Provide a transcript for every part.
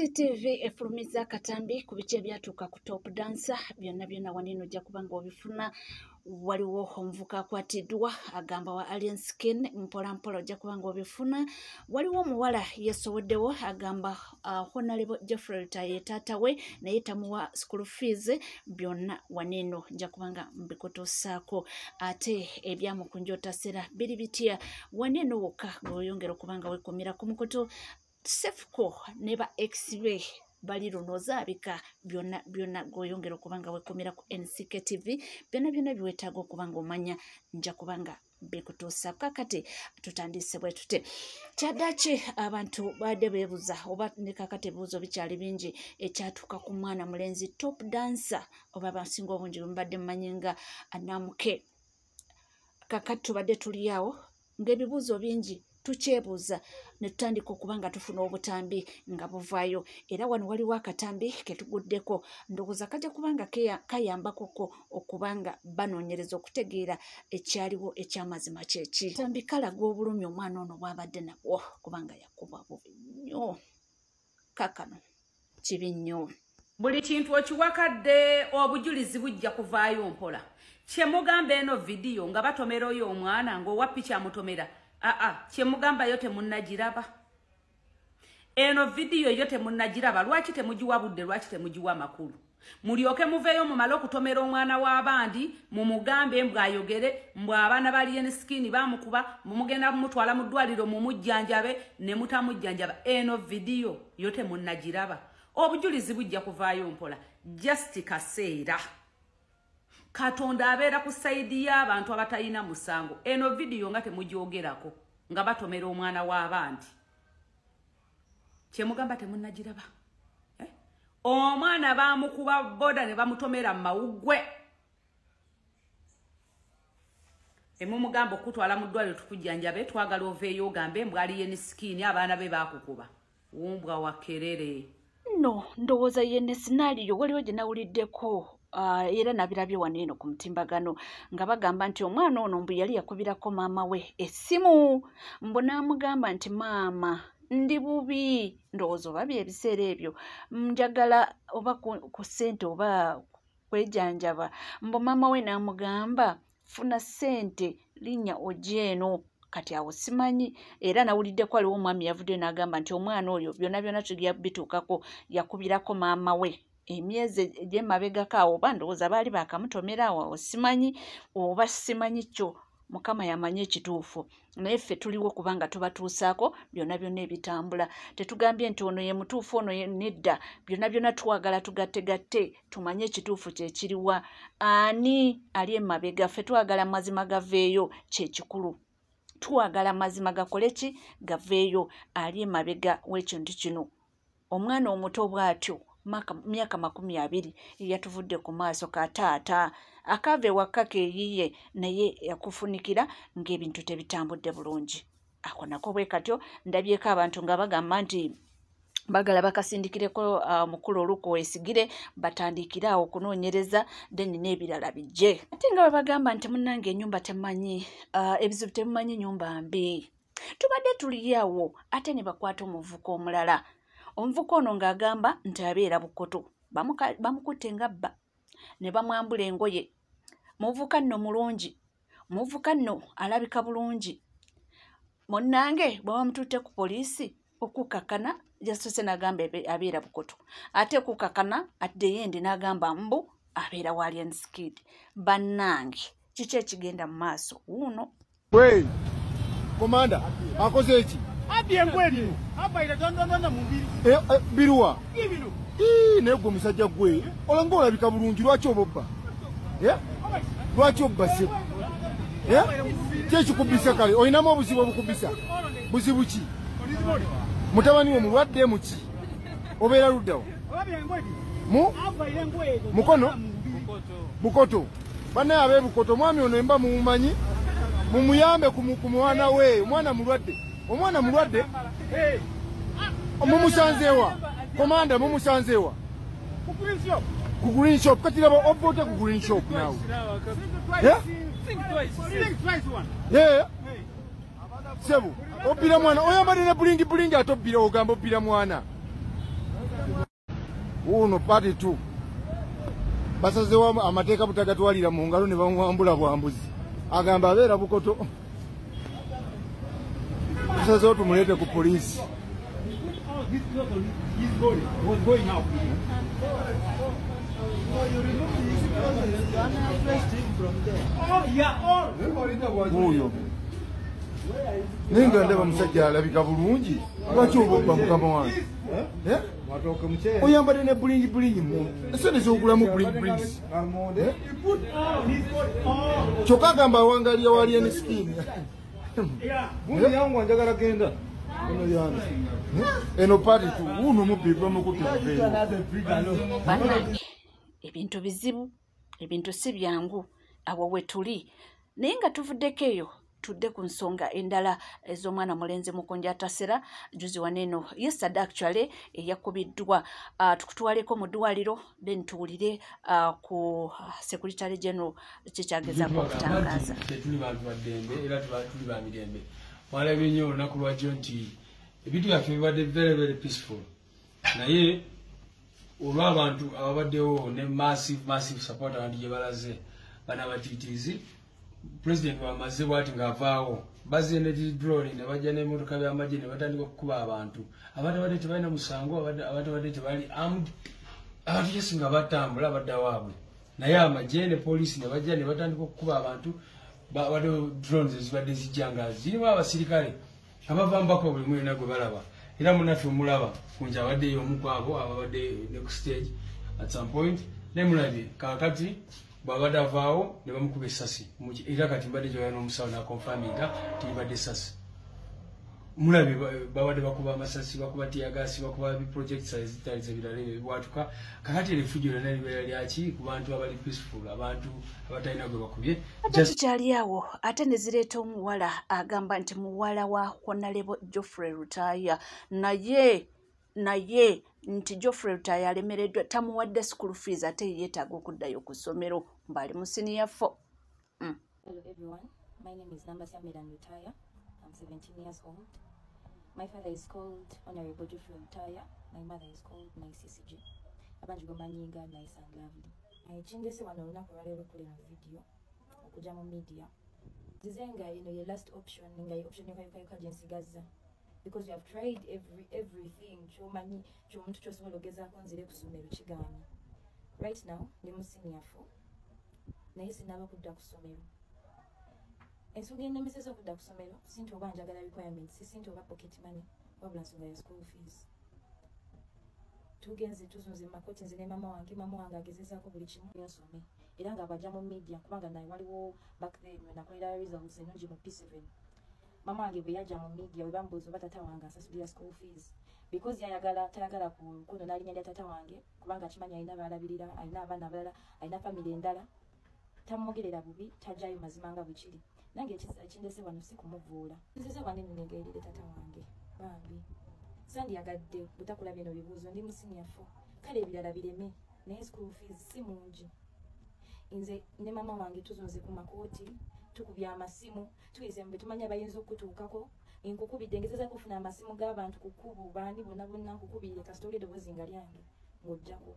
Enkiketi TV efulumiza akatambi ku bice byatuuka ku Top Dancer byonna waneno ojja kuba ng'obifuna. Waliwo omuvuka akwatiddwa agamba wa Alien Skin mpola ojja kuba ng'obifuna. Waliwo omuwala yeesowoddewo agamba Honorable Geoffrey Rutaye taata we naye tamuwa school fees, byonna waneno ojja kuba nga mbikutuusaako. Ate ebyamukunjootasera biri bitya waneno wokka ng'oyongera okuba nga weekumira ku mukutu. Sefco neba XB bali lunozaabika byonna goyongera okubanga wekomera ku NCK TV byonna biwetaaga okubanga omanya nja kubanga bekutuusa kakati tutandise bwe tute. Kyaddaaki abantu badde beebuza oba ne kakati ebibuuzo bikyali bingi ekyatuuka ku mwana mulenzi Top Dancer oba abasinga obungi mbadde mmanyi nga Namuke. Kakati tubadde tuli awo ng'ebibuuzo bingi tukyebuuza ne tutandika okubanga tufuna obutambi nga buvaayo, era wano waliwo akatambi ketuguddeko ndowooza kajja kubanga kayambakoko okubanga banoonyereza okutegeera ekyaliwo ekyamazima kyeki. Katambi kalaga obulumi omwana ono bwabadde nabwo kubanga yakubwa bubi nnyo, kakano kibi nnyo. Buli kintu okiwakadde obujulizi bujja kuvaayo mpola. Kyemugamba eno vidiyo nga batomera oyo omwana ng'owa picha amutomera. Kyemugamba yo temunnagiraba. Eno vidiyo yo temunnagiraba. Lwaki temugiwa budde, lwaki temugiwa makulu? Mulyoke muveeyo mumale okutomera omwana w'abandi mumugambe mbwayogere mbwa abaana ba Alien Skin bamukuba mumugenda mumutwala mu ddwaliro mumujjanjabe ne mutamujjanjaba. Eno vidiyo yo temunnagiraba. Obujulizi bujja kuvaayo mpola. Just kaseera. Katonda abeera ku saidi y'abantu abatayina musango. Eno vidiyo nga temugyogerako nga batomera omwana w'abandi. Kyemugamba temunnagiraba. Omwana bamukuba boda ne bamutomera mawugwe. Emumugamba okutwala mu ddwaliro tukujjanjabe twagala oveeyo ogambe mbwa Alien Skin abaana be baakukuba. Wumbwa wakerere. No, ndowooza yenne sinaaliyo waliwo gye nawuliddeko. Era nabirabye waneno ku mutimbagano nga bagamba nti omwana ono mbu yali yakubirako maama we essimu, mbu n'amugamba nti maama ndi bubi, ndowooza oba byebiseera ebyo njagala oba ku ssente oba kwejanjaba, mbu maama we n'amugamba funa ssente linnya ojje eno. Kati awo simanyi, era nawuliddeko aliwo omwami yavudde n'agamba nti omwana oyo byonna tugya bituukako yakubirako maama we emyezi egy'emabegako awo, oba ndowooza baali bakamutomera awo simanyi oba simanyi kyo, Mukama yamanyi ekituufu. Naye ffe tuliwo kubanga tubatuusaako byonna ebitambula. Tetugambye nti ono ye mutuufu ono ye nedda, byonna twagala tugatte tumanye ekituufu kyekiriwa. Ani ali emabega? Ffe twagala mazima gaveeyo, kyekikulu. Twagala mazima gakole ki? Gaveeyo. Ali emabega w'ekintu kino. Omwana omuto bw'atyo myaka 20 yatuvudde ku maaso ka taata akave waka keeyiye naye yakufunikira ng'ebintu tebitambudde bulungi. Ako nako bwe katyo ndabyeko abantu nga bagamba nti bagala bakasindikireko mukulu oluko wesigire batandikira okunoonyereza deni n'ebirala bijje. Ate nga bagamba nti munnange ennyumba temanyi ebizibu temumanyi nyumba mbi. Tubadde tuli awo ate ne bakwata omuvuko omulala. Omuvuko ono ng'agamba nti abeera Bukoto. Bamukutte ngabba ne bamwambula engoye. Muvuka nno mulungi, muvuka nno alabika bulungi. Munnange bwe bamututte ku poliisi okukakana jasose n'agamba abeera Bukoto. Ate kukakana adde yendi n'agamba mbu abeera wa Alien Skin. Bannange kiki ekigenda mu maaso wuuno? Komanda akoze eki? Abyengweli abaira dondonda mu mbiri biruwa ibino nego musajja gwe olanga olabika bulungi lwaki obobba lwaki obbase kyekikubisa kale olinamu obuzibu obukubisa buzibu ki? Mutabani wo mulwadde muki obeera luddawo mukono Bukoto. Bannaye ab'e Bukoto mwami ono emba mumumanyi mumuyambe ku mwana we. Omwana mulwadde, omwana mulwadde. Mumusanzeewa komanda, mumusanzeewa ku Green Shop. Kati laba ovote ku Green Shop naawe. Sebu obira mwana oyambadde ne bulingi ate obira ogamba obira mwana. uno party 2 basazewa amateeka butagatwalira mu ngalo ne bamwambula bwambuzi agamba abeera Bukoto basazewa tumulete ku poliisi uyo ninga ndaba musajja alabika bulungi lwaki obubba mukama wange oyambadde ne bulingi esente z'okulamu bulingi kyokka agamba awangalira wali eni skin bundi yangu njagala genda eno party tu uno mubiba mukutte bannange ebintu bizibu ebintu si byangu awo we tuli naye nga tuvuddeko eyo tudde ku nsonga endala ez'omwana mulenzi Mukonja Atasera juzi waneeno yesterday actually eyakubiddwa tukutwaleko mu ddwaliro then tuwulire ku Secretary General kikyagezaako okutangaza tuli bantu baddembe era tuli ba mirembe walabye nnyo olunaku lwajjo nti ebintu byaffe bibadde very peaceful naye olw'abantu ababaddewo ne massive support abantu gye balaze bana abatiitiizi President bamaze bwati ngavaawo bazze ne drone ne bajja n'emmotoka by'amagye ne batandika okukuba abantu abadde tebalina musango abadde tebali armed abantu yesu nga batambula badda waabwe naye amagye ne poliisi ne bajja ne batandika okukuba abantu badde drones ezibadde zijja nga zirimu abasirikale abava mbako buli mwena gwe balaba era munaffe mulaba kunja abaddeyo omu kwabo ababadde ne ku stage at some point ne mulabye kakati babadde avaawo ne bamukuba essasi era kati mbadde gyoya n'omusawo nakonfaminga tibadde essasi mulabe babadde bakuba amasasi bakuba tiyagasi bakuba projects ezitali ebirala ebibwatuka kakati erifujo lyonna libeera lyaki ku bantu abali peaceful abantu abatalina gwe bakubye tukyali awo ate ne zireeta omuwala agamba nti muwala wa Honorable Geoffrey Rutaya naye nti Geoffrey Rutaya alemereddwa tamuwadde school fees ate yeetaaga okuddayo ku ssomero mbali mu senior 4. Hello everyone, my name is Nambasya Miran Rutaya. I'm 17 years old. My father is called Honorable Geoffrey Rutaya. My mother is called Naisisiji. Abanji gomanyinga nice and lovely. Chindese wano olunaku lwaleero kulema video okuja mu media. Zizenga your last option nga option yoka gyensigaza. Because you have tried everything chomanyi chomuntu kyosobola ogezaako nzire ku ssomero kigaanyi. Right now ndi mu senior 4 naye sinaba kudda ku ssomero. Ensonga ennemeseza okudda ku ssomero sinti oba njagala requirements sinti oba pocket money wabula nsonga ya school fees. Tugenze tuzunze mu makoti nze ne mama wange agezezaako buli kimu nsome era nga bajja mu media kubanga naye waliwo back then nakolera results ennungi mu P7. Mama wange bwe yajja mu media we bambuuza oba tata wange asasulira school fees because tayagala kuno n'alinnya lya tata wange kubanga kimanyi alina baalabirira alina abaana abalala alina famire endala tamwogerera bubi tajjayo mazima nga bwe kiri. Nange ekindese wano si kumuvuula nzize wanene nengairire tata wange bambi sandyagadde butakulabye no bibuuzo ndi mu senior 4 kale ebirala bireme naye school fees si mungi. Nze ne mama wange tuzunze ku makooti tukubya amasimu tuyise mbe tumanya bayinza okutuukako enkukubidde ngezeza kufuna amasimu g'abantu kukubu baani bonna nkukubire kasitoli eddoboozi nga lyange ng'ojjako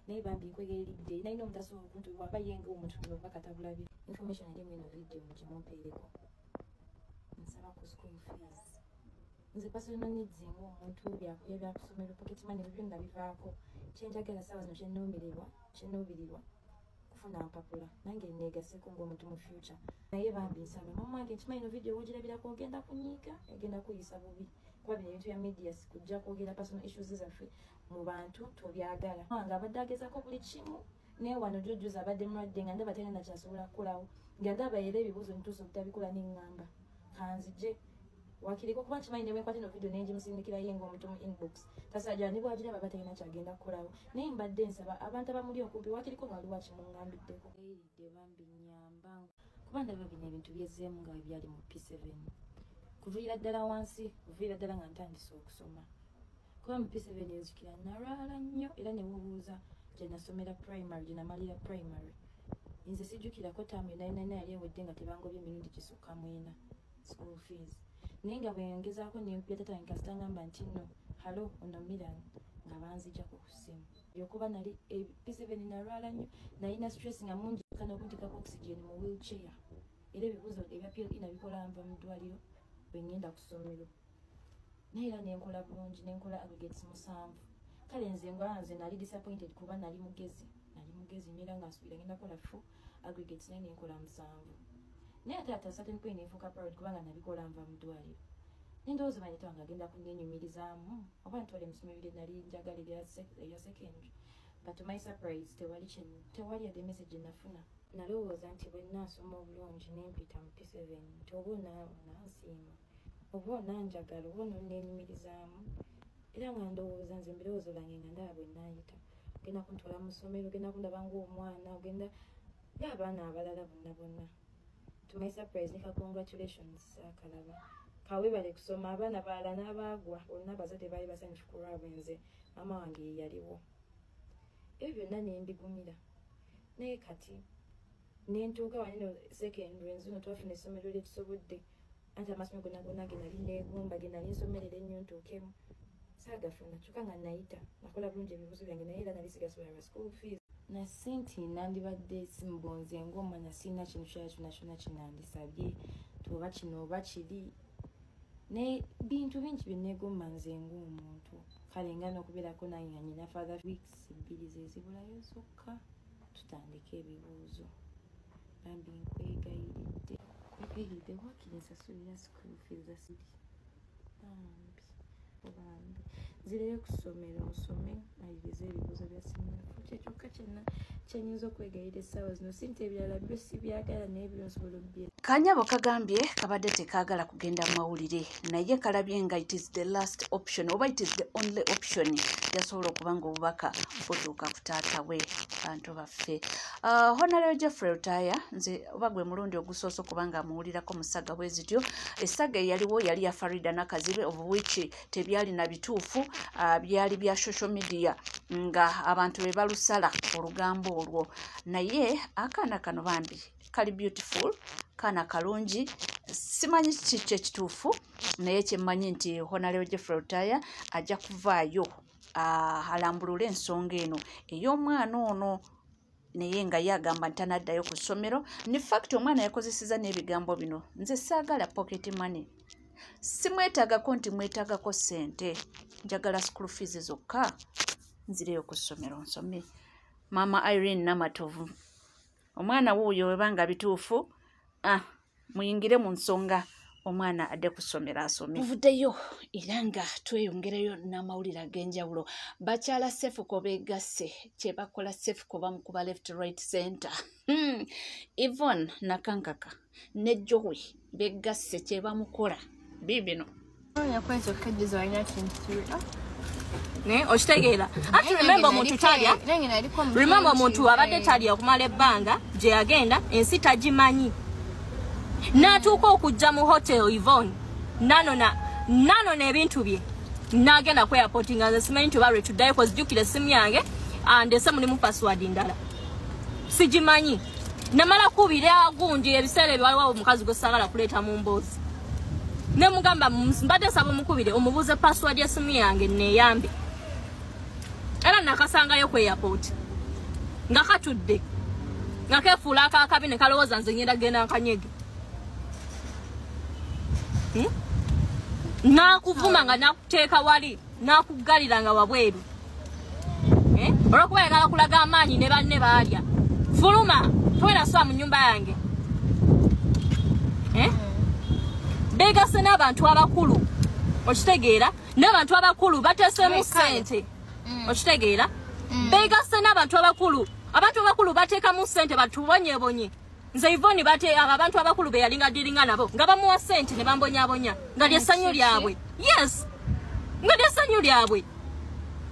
naye bambi nkwegeeridde nalina omutasobola okuntu waba yenga omuntu kino oba katabulabi information eri mweno video mugimumpeereko nsaba ku school fees. Nze personal needs ng'omuntu byakusomera pocket money byonna bivaako kyenjagala saawa zino kyennuubirirwa kufuna mpapula nange neegaseko ng'omuntu mu future naye bambi nsaba mama wange nkimanyi no video wogirabirako ogenda kunyiiga egenda kuyisa bubi kuba bino ebintu bya media sikujja kwogera personal issues zaffe mu bantu tobyagala wange abadde agezaako buli kimu naye wano jjojjuza abadde mulwadde nga ndaba talina nakyasobola kukolawo nga ndaba era ebibuuzo nituusa obutabikola neŋŋamba kanzije wakiriko kuba nkimanyi ne bwenkwata eno video nengimusindikira ye ng'omuntu mu inbox tasajja ne bwagiraba aba talina kyagenda kukolawo naye mbadde nsaba abantu abamuli okumpi wakiriko waliwo kimuŋŋambiddeko eridde bambi nnyamba kuba ndaba bino ebintu byezzeemu nga byali mu P7 kuviira ddala wansi kuviira ddala nga ntandise okusoma kuba mu P7 enzukira nalwala nnyo era ne mubuuza gye nasomera primary gye namalira primary nze sijjukirako taamu yonayinayina yali ewedde nga tebangobye emirundi gisukka 4 school fees naye nga bwengezaako nempya tata wange kasita ngamba nti nno halo ono Miran nga banzijjako ku ssimu yokuba nali P7 nalwala nnyo nalina stress nga mungi kana okuntikako oxygen mu wheelchair era ebibuuzo ebya PLE nabikola nva mu ddwaliro bwe ngenda ku ssomero naye era nenkola bulungi nenkola aggregates 7 kale nze nali disappointed kuba nali mugezi nera nga nsubira ngenda kola 4 aggregates naye nenkola 7 naye ate at a certain point nenfuuka proud kubanga nabikola nva mu ddwaliro nendowooza banyita wange agenda kunnenyumirizaamu oba ntwale musomero nali njagala erya secondary but to my surprise tewali yadde message nafuna nalowooza nti bwe nnaasoma obulungi nempita mu P7 nti oba onansiima oba onanjagala oba ononnenyumirizaamu era nga ndowooza nze mbirowoozo lange nga ndaba bwe nnaayita ogenda kuntwala mu ssomero ogenda kundaba ng'omwana ogenda ng'abaana abalala bonna to my surprise nika congratulations akalaba kawebale kusoma abaana balala n'abaagwa bonna abazadde baali basanyufu ku lwabwe nze maama wange yeyaliwo ebyo byonna nembigumira naye kati nentuuka wanino secondary nzino twafuna essomero lyetusobodde anti amasomero gonna ge nali neegumba ge nali nsomerera ennyo ntuukemu saagafuna kyokka nga nayita nakola bulungi ebibuuzo byange naye era nali sigasobola school fees na senti nandibadde simbonze ng'omwana sirina kintu kyona kinandisabye tuoba kino oba kiri naye bintu bingi byenneegomba nze ng'omuntu kale nga n'okubeerako nange nga nyina father weeks 2 zezibulayo zokka tutandika ebibuuzo bambi nkwegayiridde wakiri nsasulira school fees asiri bambi nzireyo ku ssomero nsome malirize ebibuuzo bya sinafu kyekyokka kyenyinza okwegayira essaawa zino sinti ebirala byo sibyagala naye byo nsobola obbye Kanyabo kagambye kabadde tekaagala kugenda mu mawulire naye kalabye nga it is the last option oba it is the only option yasobola okuba nga obubaka butuuka ku taata we bantu baffe. Honorable Geoffrey Rutaya nze oba gwe mulundi ogusoose okuba nga amuwulirako mu ssaga bwe zityo essaga eyaliwo yali ya Farida Nakazibe of which tebyali na bituufu byali bya social media nga abantu be balusala olugambo olwo naye akaana kano bambi kali beautiful kana kalungi simanyi kiki ekituufu naye kyemmanyi nti Honorable Geoffrey Rutaya ajja kuvaayo alambulula ensonga eno ey'omwana ono naye nga yagamba nti tanaddayo ku ssomero ne fact omwana yakozeseza n'ebigambo bino nze saagala pocket money simwetaagako nti mwetaagako ssente njagala school fees zokka nzireyo ku ssomero nsome. Mama Irene Namatovu omwana wuuyo webanga bituufu muyingire mu nsonga omwana adde ku ssomero asome. Tuvuddeyo era nga tweyongereyo n'amawulire ag'enjawulo bakyala Sefuko beegasse kye bakola Sefuko bamukuba left right center Yvonne Nakankaka ne Joey beegasse kye bamukola bibino yakwenza okukejjeza walina kintu okitegeera ati remember omuntu talya remember omuntu abadde talya okumala ebbanga gye yagenda ensi tagimanyi n'atuuka okujja mu hotel Yvonne nanona ebintu bye n'agenda ku airport nga nze simanyi nti oba tuddayo kozijjukira essimu yange andese mulimu password ndala sigimanyi namala kubira gundi ebiseera ebyaliwo omukazi gwe saagala kuleeta mu mboozi ne mugamba mbadde nsaba omukubire omubuuze password y'essimu yange neeyambe era nakasangayo ku airport nga katudde nga keefuula akaakabi ne kalowooza nze ngenda genda nkanyege nakuvuma nga nakuteeka wali nakugalira nga wabweru olwokuba yagala kulaga amaanyi ne banne baalya fuluma toweraswa mu nnyumba yange beegase n'abantu abakulu okitegeera n'abantu abakulu bateesemu ssente okitegeera beegase n'abantu abakulu bateekamu ssente batubonyebonye nze Yvonne abantu abakulu be yalinga diringa nabo nga bamuwa ssente ne bambonyabonya nga lyessanyu lyabwe yes nga lyessanyu lyabwe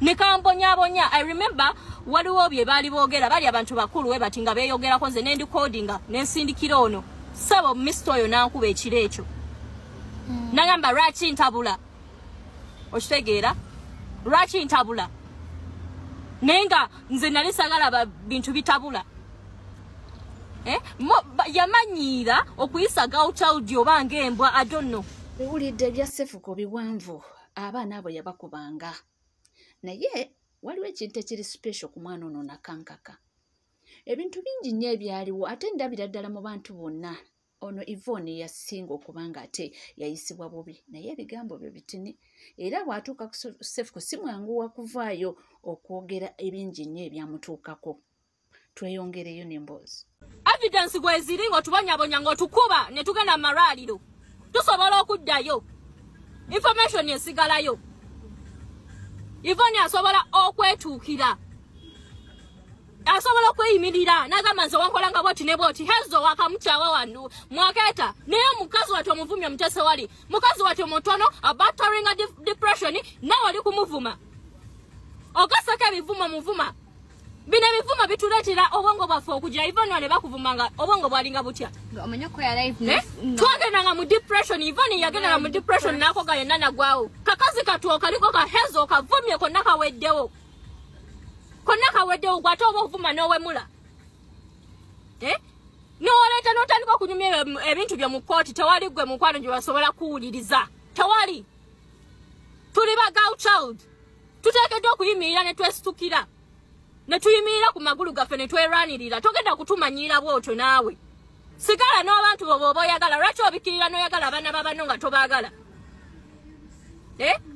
ne kambonyabonya. I remember waliwo bye baali boogera bali abantu bakulu we bati nga beeyogerako nze nendi codinga nensindikira ono sabo misto oyo nankuba ekiro ekyo nagamba lwaki ntabula okitegeera lwaki ntabula naye nga nze nali sagala bintu bitabula yamanyiira okuyisa gawutawudi oba ng'embwa adonno. Bewulidde bya Sefuko biwanvu abaana abo yabakubanga naye waliwo ekintu ekiri special ku mwana ono nakankaka ebintu bingi nnyo ebyaliwo ate ndabira ddala mu bantu bonna ono Yvonne yasinga okubanga ate yayisibwa bubi naye ebigambo byo bitini era bw'atuuka ku Sefuko si mwangu wa kuvaayo okwogera ebingi nnyo ebyamutuukako. Tweyongereyo n'emboozi. Evidence gweziri ng'otubonyabonya ng'otukuba ne tugenda mu malwaliro tusobola okuddayo information esigalayo. Yvonne asobola okwetuukira asobola okweyimirira n'agamba nze wankolanga bwoti ne bwoti Hezo wakamukyawa wandu mwakeeta naye omukazi wati omuvumya omutese wali mukazi wati omutono abataringa depression nawe oli kumuvuma okasaka ebivumo muvuma bino ebivuma bituleetera obwongo bwaffe okujja Yvonne wale bakuvumanga obwongo bwalinga butya omanyako ya live twagendanga mu depression Yvonne yagendanga mu depression nako ga yenna nagwawo kakazi katuo kaliko ka Hezo kavumye konna kaweddewo gwate oba ovuma n'owemula n'oleeta n'otandika okunyumya ebintu byo mu kkooti tewali gwe mukwano gye basobola kuwuliriza tewali tuli ba girl child tuteekeddwa okuyimirira ne twesitukira ne tuyimirira ku magulu gaffe ne twerwanirira togenda kutumanyiira bwotyo naawe sigala n'abantu boba oyagala lwaki obikirira n'oyagala abaana babanno nga tobaagala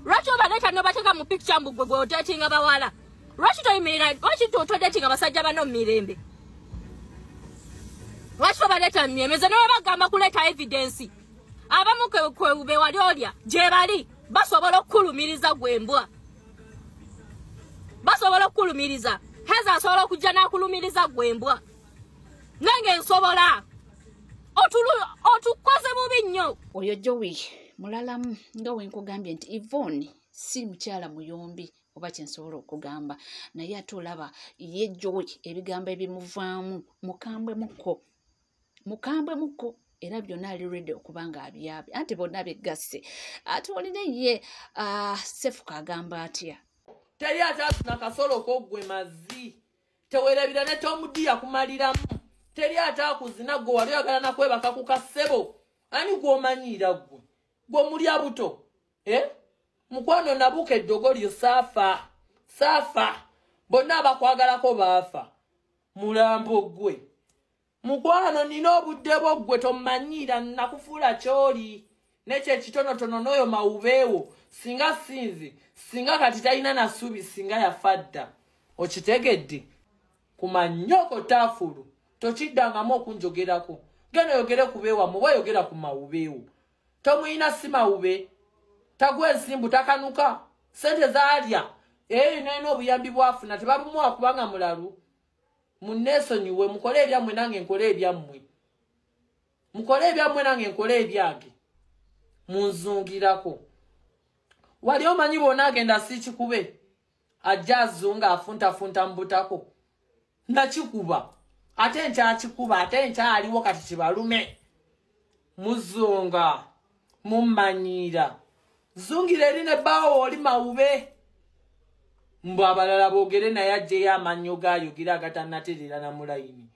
lwaki obaleeta n'obateeka mu picture mbu gwe gweoteetinga bawala lwaki toyimirira lwaki todetinga basajja bano mu mirembe lwaki tobaleeta mu myemeze nawe bagamba kuleeta evidence abamu kwewube wali olya gye bali basobola okukulumiriza gwembwa basobola okukulumiriza Heza asobola okujja n'akulumiriza gwembwa nange nsobola otukoze bubi nnyo oyo Joey mulalamu nga wenkugambye nti Yvonne si mukyala muyombi oba kyensobola okugamba naye ate olaba ye Joey ebigambo ebimuvaamu mukambwe muko era byonna ali ready okubanga abyabe anti bonna begasse ate olina ye Sefuko agamba atya teri atasuna kasolo kogwe mazi tewerabira ne tomudiya kumaliramu teri atakuzina gwe wali oyagala nakwebaka ku kasebo ani gw'omanyira gwe mulya buto mukwano nabuka eddogo lyo saafa bonna abakwagalako baafa mulambo gwe mukwano nina obudde bwo gwe tomanyira nakufuula kyoli nekyo ekitonotono n'oyo mawubeewo singa sinzi singa kati talina nasuubi singa yafadda okitegedde kumanyoko taafulu tokiddangamu okunjogerako genda oyogere ku beewamu oba oyogera ku mawubeewo tomuyina si mawube tagwa ensimbu takanuka sente zaalya nena obuyambi bwafuna tebabumuwa kubanga mulalu munneesonyiwe mukole ebyammwe nange nkole ebyammwe mukole ebyammwe nange nkole ebyange munzungirako wali omanyi bona agenda sikikube ajja azunga afuntafunta mbutako nakikuba ate nkyakikuba ate nkyaliwo kati kibalume muzunga mumanyira zungira eri ne bbaawo oli mawube mbu abalala boogere naye ajjeyo amannyo gaayogira agatannaterera na mulayini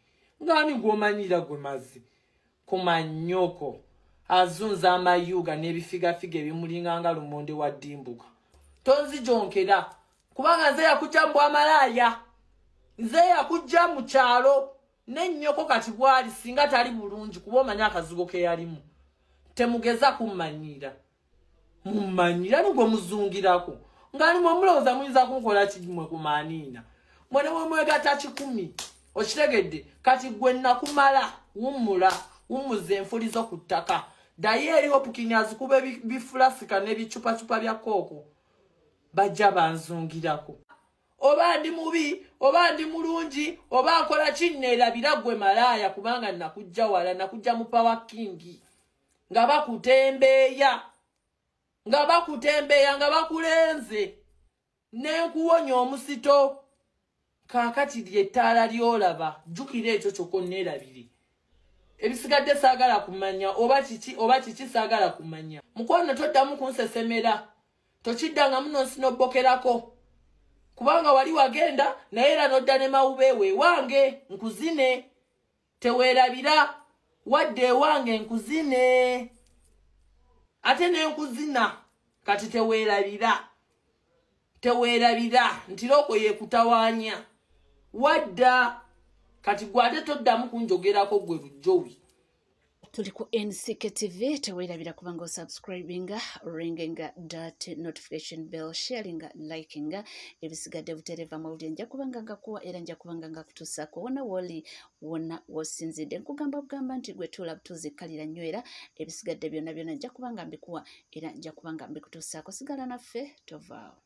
ngaani gw'omanyira gwe mazi ku mannyoko azunza amayuga n'ebifigafiga ebimulinganga lumonde wa ddimbuka tonzijonkera kubanga nze yakujja mbw amalaaya nze yakujja mu kyalo n'ennyoko kati bwali singa tali bulungi kuba omanya akazigo ke yalimu temugeza kummanyira mumanyira nigwe muzungirako ngani mwemulowooza muyinza kunkola kimwe kumaaniina mwene mwemwegata 10 okitegedde kati gwe nakumala wummuza enfulizo ku ttaka ddayo eriwo pukinyazi kuba bifulasika n'ebicupacupa bya kooko bajja banzungirako oba ndi mubi oba ndi mulungi oba nkola kinneerabira gwe malaaya kubanga nakujja wala nakujja mu Power King nga bakutembeeya nga bakulenze n'enkuwonya omusito kaakati lyettaala lyolaba jjukira ekyo kyokka onneerabire ebisigadde saagala kumanya oba kiki saagala kumanya mukwano toddamu kunsesemera tokiddangamu nonsinobbokerako kubanga wali wagenda naye era nodda ne mawubeewo ewange nkuzine teweerabira wadde ewange nkuzine ate nenkuzina kati teweerabira teweerabira nti Looko yeekutawaanya wadda kati gwate toddamu kunjogerako gwe Lujjowi. Tuli ku NCK TV, teweerabira kubanga osubscribinga, ringinga that notification bell, sharinga, likinga, ebisigadde butereva mawulire nja kubanga ngakuwa era nja kubanga ngakutuusaako wonna woli wonna wosinzidde. Nkugamba bugamba nti gwe tuula butuuzikalira nnyo era ebisigadde byonna byonna nja kubanga mbikuwa era nja kubanga mbikutuusaako. Sigala naffe tovaawo.